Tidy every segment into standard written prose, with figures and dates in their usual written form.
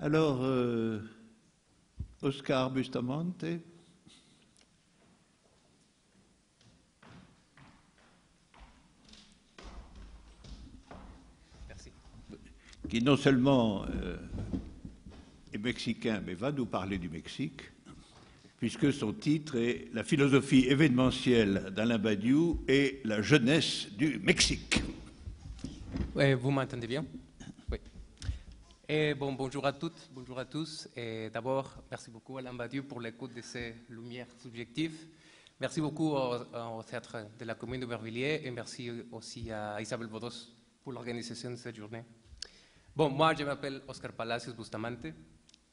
Alors, Oscar Bustamante. Merci. Qui non seulement est mexicain, mais va nous parler du Mexique, puisque son titre est « La philosophie événementielle d'Alain Badiou et la jeunesse du Mexique ». Vous m'entendez bien? Oui. Et bon, bonjour à toutes, bonjour à tous. Et d'abord, merci beaucoup à Alain Badiou pour l'écoute de ces lumières subjectives. Merci beaucoup au Théâtre de la Commune d'Aubervilliers et merci aussi à Isabelle Bodos pour l'organisation de cette journée. Bon, moi, je m'appelle Oscar Palacios Bustamante.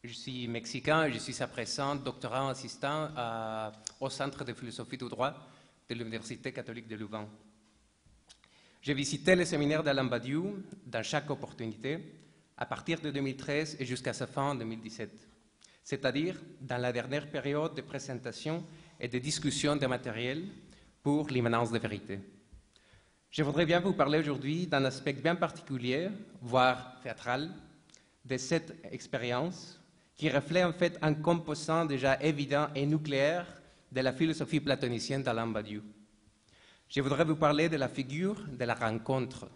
Je suis mexicain et je suis à présent doctorant assistant au Centre de philosophie du droit de l'Université catholique de Louvain. J'ai visité le séminaire d'Alain Badiou dans chaque opportunité à partir de 2013 et jusqu'à sa fin en 2017, c'est-à-dire dans la dernière période de présentation et de discussion de matériel pour l'immanence de vérité. Je voudrais bien vous parler aujourd'hui d'un aspect bien particulier, voire théâtral, de cette expérience qui reflète en fait un composant déjà évident et nucléaire de la philosophie platonicienne d'Alain Badiou. Je voudrais vous parler de la figure de la rencontre,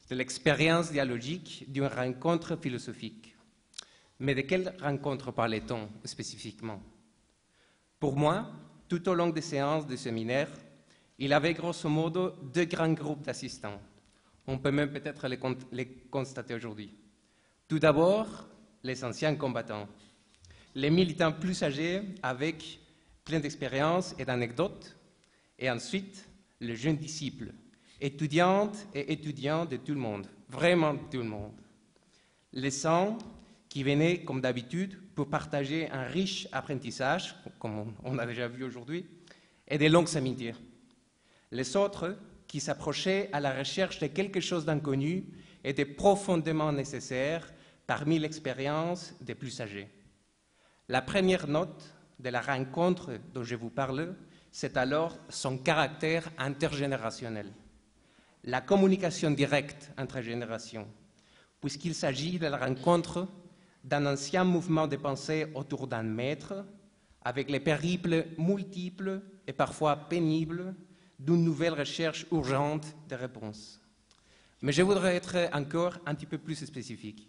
de l'expérience dialogique d'une rencontre philosophique. Mais de quelle rencontre parlait-on spécifiquement? Pour moi, tout au long des séances de séminaire, il avait grosso modo deux grands groupes d'assistants. On peut même peut-être les constater aujourd'hui. Tout d'abord, les anciens combattants, les militants plus âgés avec plein d'expérience et d'anecdotes, et ensuite les jeunes disciples, étudiantes et étudiants de tout le monde, vraiment tout le monde. Les 100 qui venaient, comme d'habitude, pour partager un riche apprentissage, comme on a déjà vu aujourd'hui, et des longues amitiés. Les autres qui s'approchaient à la recherche de quelque chose d'inconnu et de profondément nécessaire parmi l'expérience des plus âgés. La première note de la rencontre dont je vous parle, c'est alors son caractère intergénérationnel, la communication directe entre générations, puisqu'il s'agit de la rencontre d'un ancien mouvement de pensée autour d'un maître, avec les périples multiples et parfois pénibles d'une nouvelle recherche urgente de réponses. Mais je voudrais être encore un petit peu plus spécifique.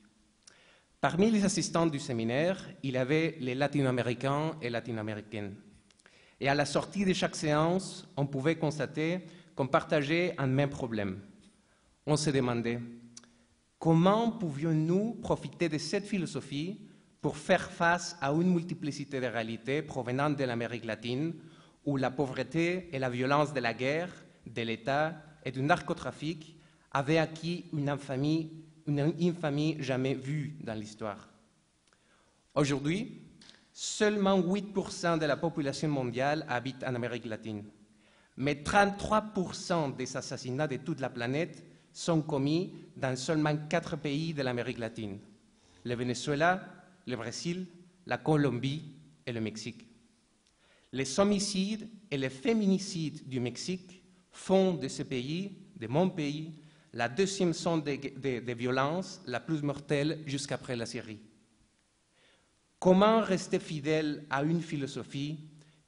Parmi les assistants du séminaire, il y avait les latino-américains et latino-américaines. Et à la sortie de chaque séance, on pouvait constater qu'on partageait un même problème. On se demandait comment pouvions-nous profiter de cette philosophie pour faire face à une multiplicité de réalités provenant de l'Amérique latine, où la pauvreté et la violence de la guerre, de l'État et du narcotrafic avaient acquis une infamie jamais vue dans l'histoire. Aujourd'hui, seulement 8% de la population mondiale habite en Amérique latine, mais 33% des assassinats de toute la planète sont commis dans seulement 4 pays de l'Amérique latine, le Venezuela, le Brésil, la Colombie et le Mexique. Les homicides et les féminicides du Mexique font de ce pays, de mon pays, la deuxième zone de violence la plus mortelle jusqu'après la Syrie. Comment rester fidèle à une philosophie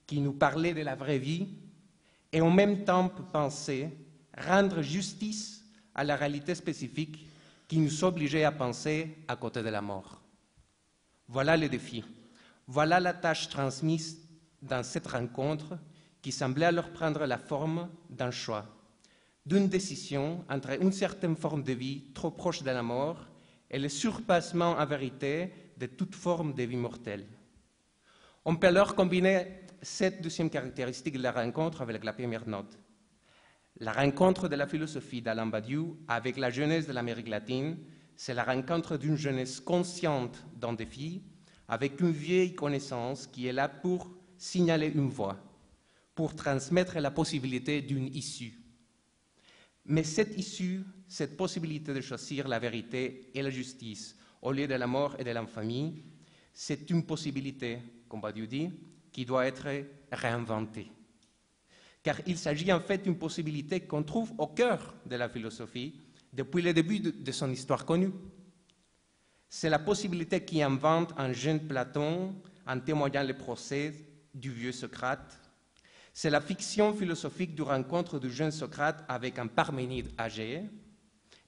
qui nous parlait de la vraie vie et en même temps penser, rendre justice à la réalité spécifique qui nous obligeait à penser à côté de la mort? Voilà le défi. Voilà la tâche transmise dans cette rencontre qui semblait alors prendre la forme d'un choix, d'une décision entre une certaine forme de vie trop proche de la mort et le surpassement en vérité de toute forme de vie mortelle. On peut alors combiner cette deuxième caractéristique de la rencontre avec la première note. La rencontre de la philosophie d'Alain Badiou avec la jeunesse de l'Amérique latine, c'est la rencontre d'une jeunesse consciente d'un défi avec une vieille connaissance qui est là pour signaler une voie, pour transmettre la possibilité d'une issue. Mais cette issue, cette possibilité de choisir la vérité et la justice au lieu de la mort et de l'infamie, c'est une possibilité, comme Badiou dit, qui doit être réinventée. Car il s'agit en fait d'une possibilité qu'on trouve au cœur de la philosophie depuis le début de son histoire connue. C'est la possibilité qui invente un jeune Platon en témoignant le procès du vieux Socrate. C'est la fiction philosophique du rencontre du jeune Socrate avec un Parménide âgé.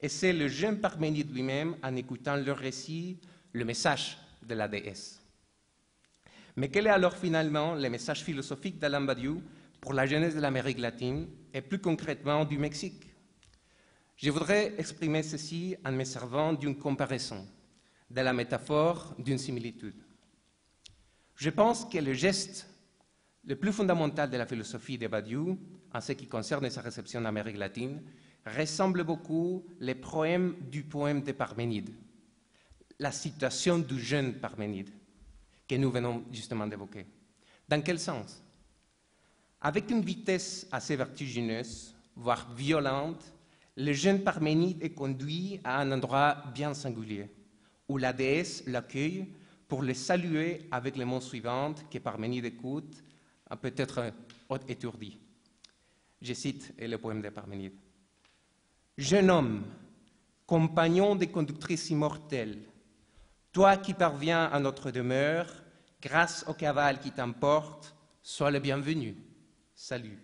Et c'est le jeune Parménide lui-même, en écoutant leur récit, le message de la déesse. Mais quel est alors finalement le message philosophique d'Alain Badiou pour la jeunesse de l'Amérique latine et plus concrètement du Mexique? Je voudrais exprimer ceci en me servant d'une comparaison, de la métaphore d'une similitude. Je pense que le geste le plus fondamental de la philosophie de Badiou, en ce qui concerne sa réception en Amérique latine, ressemble beaucoup les poèmes du poème de Parménide, la situation du jeune Parménide, que nous venons justement d'évoquer. Dans quel sens? Avec une vitesse assez vertigineuse, voire violente, le jeune Parménide est conduit à un endroit bien singulier, où la déesse l'accueille pour le saluer avec les mots suivants que Parménide écoute, peut-être étourdi. Je cite le poème de Parménide. « Jeune homme, compagnon des conductrices immortelles, toi qui parviens à notre demeure, grâce au cavale qui t'emporte, sois le bienvenu. Salut.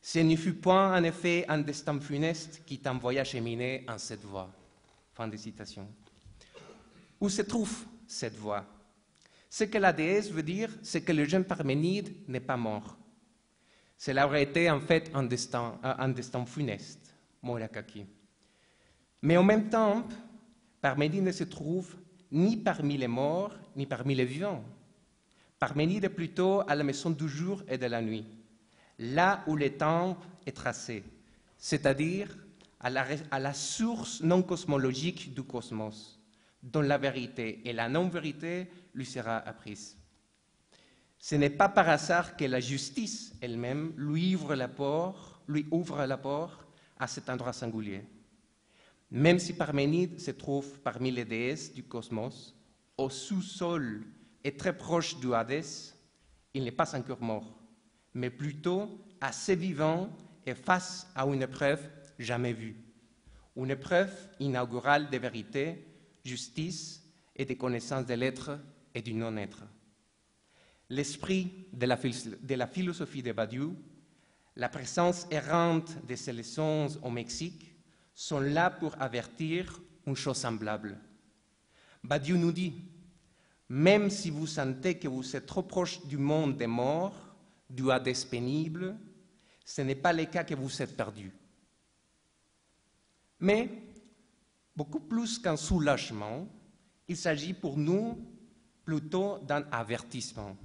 Ce ne fut point en effet un destin funeste qui t'envoya cheminer en cette voie. » Fin de citation. Où se trouve cette voie? Ce que la déesse veut dire, c'est que le jeune Parménide n'est pas mort. Cela aurait été en fait un destin funeste, Morakaki. Mais en même temps, Parménide ne se trouve ni parmi les morts, ni parmi les vivants. Parménide est plutôt à la maison du jour et de la nuit, là où le temps est tracé, c'est-à-dire à la source non cosmologique du cosmos, dont la vérité et la non-vérité lui sera apprise. Ce n'est pas par hasard que la justice elle-même lui ouvre la porte à cet endroit singulier. Même si Parménide se trouve parmi les déesses du cosmos, au sous-sol et très proche du Hadès, il n'est pas encore mort, mais plutôt assez vivant et face à une épreuve jamais vue, une épreuve inaugurale de vérité, justice et de connaissance de l'être et du non-être. L'esprit de la philosophie de Badiou, la présence errante de ses leçons au Mexique sont là pour avertir une chose semblable. Badiou nous dit, même si vous sentez que vous êtes trop proche du monde des morts, du Hadès pénible, ce n'est pas le cas que vous êtes perdu. Mais, beaucoup plus qu'un soulagement, il s'agit pour nous plutôt d'un avertissement,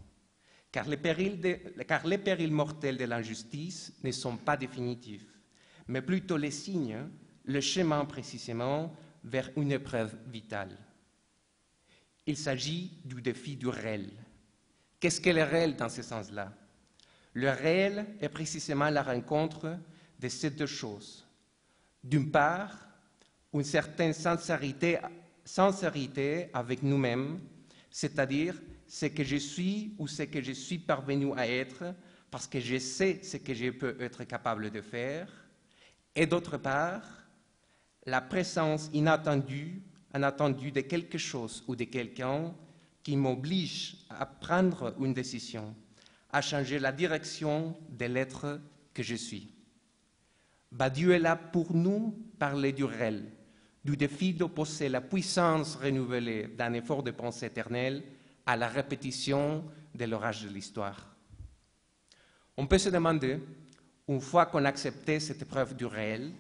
car les périls mortels de l'injustice ne sont pas définitifs, mais plutôt les signes, le chemin précisément vers une épreuve vitale. Il s'agit du défi du réel. Qu'est-ce que le réel dans ce sens-là? Le réel est précisément la rencontre de ces deux choses. D'une part, une certaine sincérité avec nous-mêmes, c'est-à-dire ce que je suis ou ce que je suis parvenu à être parce que je sais ce que je peux être capable de faire, et d'autre part, la présence inattendue de quelque chose ou de quelqu'un qui m'oblige à prendre une décision, à changer la direction de l'être que je suis. Badiou est là pour nous parler du réel, du défi d'opposer la puissance renouvelée d'un effort de pensée éternelle à la répétition de l'orage de l'histoire. On peut se demander, une fois qu'on a accepté cette épreuve du réel,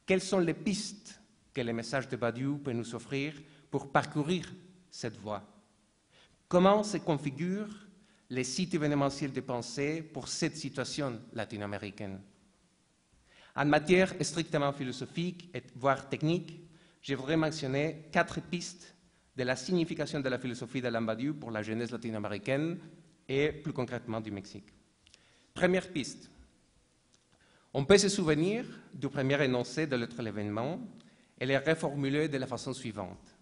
quelles sont les pistes que le message de Badiou peut nous offrir pour parcourir cette voie? Comment se configurent les sites événementiels de pensée pour cette situation latino-américaine? En matière strictement philosophique, voire technique, je voudrais mentionner 4 pistes de la signification de la philosophie d'Alain Badiou pour la jeunesse latino-américaine et plus concrètement du Mexique. Première piste. On peut se souvenir du premier énoncé de l'autre événement et le reformuler de la façon suivante.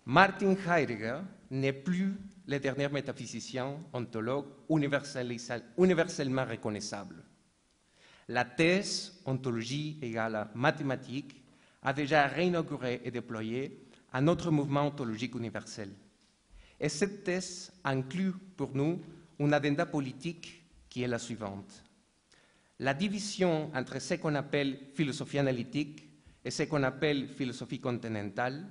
Martin Heidegger n'est plus le dernier métaphysicien ontologue universellement reconnaissable. La thèse ontologie égale mathématique a déjà réinauguré et déployé à notre mouvement ontologique universel. Et cette thèse inclut pour nous une agenda politique qui est la suivante. La division entre ce qu'on appelle philosophie analytique et ce qu'on appelle philosophie continentale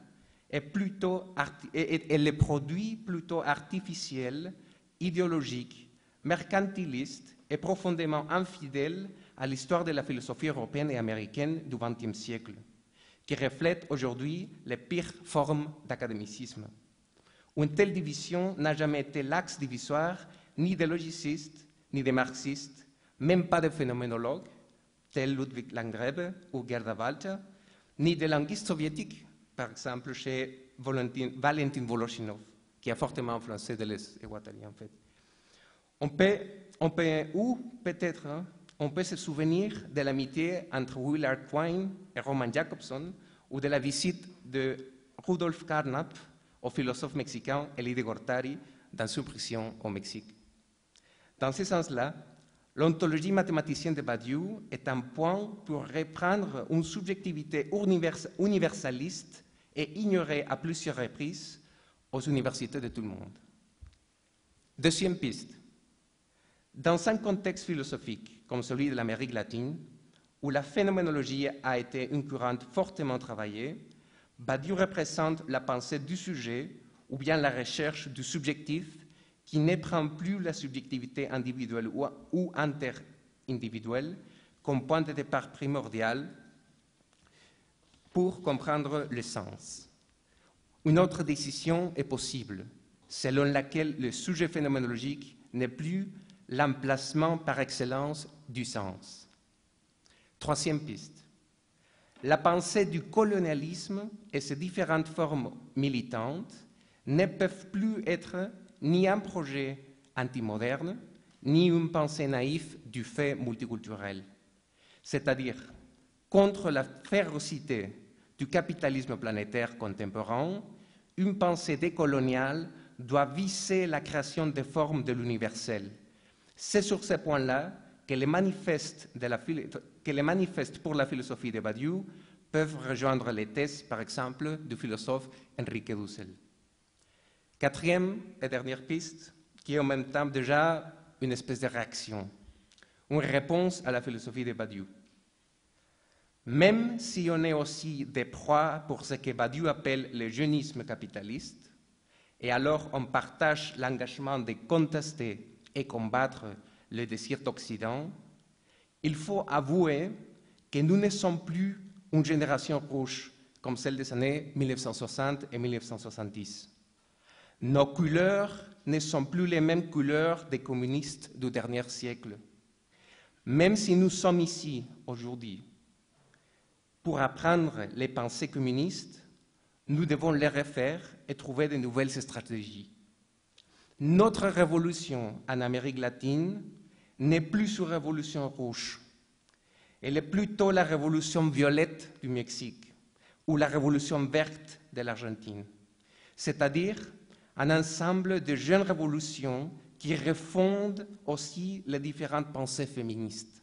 est le produit plutôt artificiel, idéologique, mercantiliste et profondément infidèle à l'histoire de la philosophie européenne et américaine du XXe siècle, qui reflète aujourd'hui les pires formes d'académicisme. Une telle division n'a jamais été l'axe divisoire ni des logicistes, ni des marxistes, même pas des phénoménologues, tels Ludwig Langrebe ou Gerda Walter, ni des linguistes soviétiques, par exemple chez Valentin Voloshinov, qui a fortement influencé Deleuze et Guattari en fait. On peut se souvenir de l'amitié entre Willard Quine et Roman Jakobson, ou de la visite de Rudolf Carnap au philosophe mexicain Elie Gortari dans une prison au Mexique. Dans ce sens-là, l'ontologie mathématicienne de Badiou est un point pour reprendre une subjectivité universaliste et ignorée à plusieurs reprises aux universités de tout le monde. Deuxième piste. Dans un contexte philosophique comme celui de l'Amérique latine, où la phénoménologie a été une courante fortement travaillée, Badiou représente la pensée du sujet ou bien la recherche du subjectif qui ne prend plus la subjectivité individuelle ou interindividuelle comme point de départ primordial pour comprendre le sens. Une autre décision est possible, selon laquelle le sujet phénoménologique n'est plus l'emplacement par excellence du sens. Troisième piste. La pensée du colonialisme et ses différentes formes militantes ne peuvent plus être ni un projet antimoderne, ni une pensée naïve du fait multiculturel, c'est-à-dire contre la férocité du capitalisme planétaire contemporain, une pensée décoloniale doit viser la création des formes de l'universel. C'est sur ce point-là que les manifestes pour la philosophie de Badiou peuvent rejoindre les thèses, par exemple, du philosophe Enrique Dussel. Quatrième et dernière piste, qui est en même temps déjà une espèce de réaction, une réponse à la philosophie de Badiou. Même si on est aussi des proies pour ce que Badiou appelle le jeunisme capitaliste, et alors on partage l'engagement de contester et combattre le désir d'Occident, il faut avouer que nous ne sommes plus une génération rouge comme celle des années 1960 et 1970. Nos couleurs ne sont plus les mêmes couleurs des communistes du dernier siècle. Même si nous sommes ici aujourd'hui pour apprendre les pensées communistes, nous devons les refaire et trouver de nouvelles stratégies. Notre révolution en Amérique latine n'est plus une révolution rouge. Elle est plutôt la révolution violette du Mexique ou la révolution verte de l'Argentine, c'est-à-dire un ensemble de jeunes révolutions qui refondent aussi les différentes pensées féministes.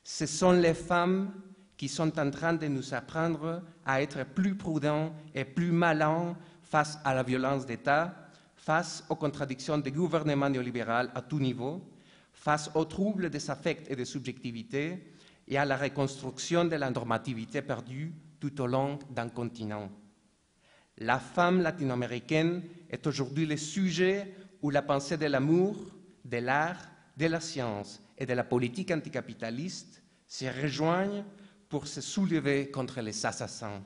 Ce sont les femmes qui sont en train de nous apprendre à être plus prudents et plus malins face à la violence d'État, face aux contradictions des gouvernements néolibéraux à tout niveau, face aux troubles des affects et des subjectivités et à la reconstruction de la normativité perdue tout au long d'un continent. La femme latino-américaine est aujourd'hui le sujet où la pensée de l'amour, de l'art, de la science et de la politique anticapitaliste se rejoignent pour se soulever contre les assassins.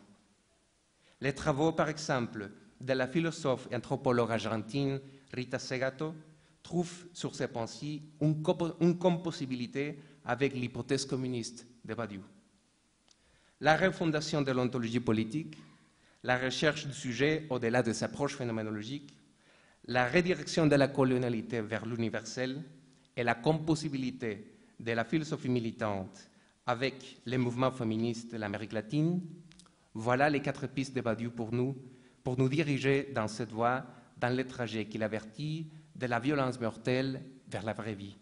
Les travaux, par exemple, de la philosophe et anthropologue argentine Rita Segato trouvent sur ces points-ci une compossibilité avec l'hypothèse communiste de Badiou. La refondation de l'ontologie politique, la recherche du sujet au-delà des approches phénoménologiques, la redirection de la colonialité vers l'universel et la compossibilité de la philosophie militante avec les mouvements féministes de l'Amérique latine, voilà les 4 pistes de Badiou pour nous diriger dans cette voie, dans le trajet qu'il avertit de la violence mortelle vers la vraie vie.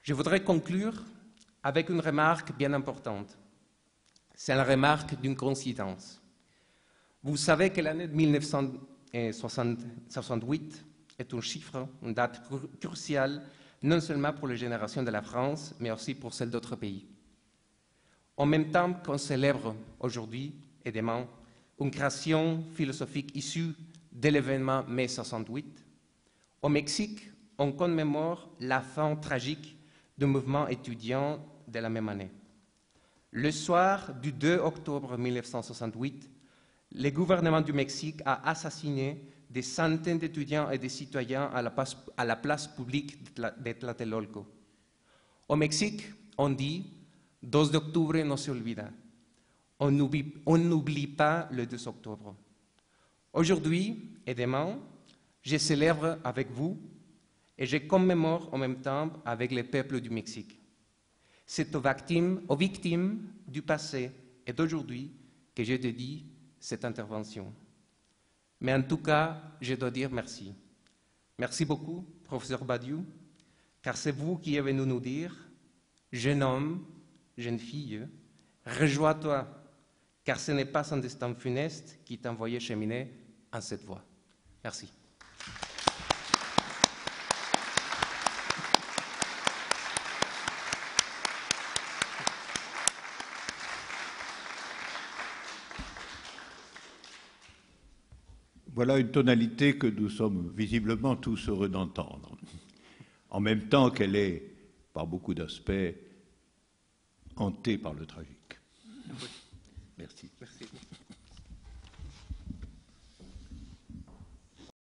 Je voudrais conclure avec une remarque bien importante. C'est la remarque d'une coïncidence. Vous savez que l'année 1968 est un chiffre, une date cruciale, non seulement pour les générations de la France, mais aussi pour celles d'autres pays. En même temps qu'on célèbre aujourd'hui et demain une création philosophique issue de l'événement mai 68, au Mexique, on commémore la fin tragique du mouvement étudiant de la même année. Le soir du 2 octobre 1968, le gouvernement du Mexique a assassiné des centaines d'étudiants et de citoyens à la place publique de Tlatelolco. Au Mexique, on dit « 2 d'octobre no se olvida ». On n'oublie pas le 2 octobre. Aujourd'hui et demain, je célèbre avec vous et je commémore en même temps avec le peuple du Mexique. C'est aux victimes du passé et d'aujourd'hui que je dédie cette intervention. Mais en tout cas, je dois dire merci. Merci beaucoup, professeur Badiou, car c'est vous qui êtes venu nous dire, jeune homme, jeune fille, rejoins-toi, car ce n'est pas un destin funeste qui t'a envoyé cheminer en cette voie. Merci. Voilà une tonalité que nous sommes visiblement tous heureux d'entendre, en même temps qu'elle est, par beaucoup d'aspects, hantée par le tragique. Merci.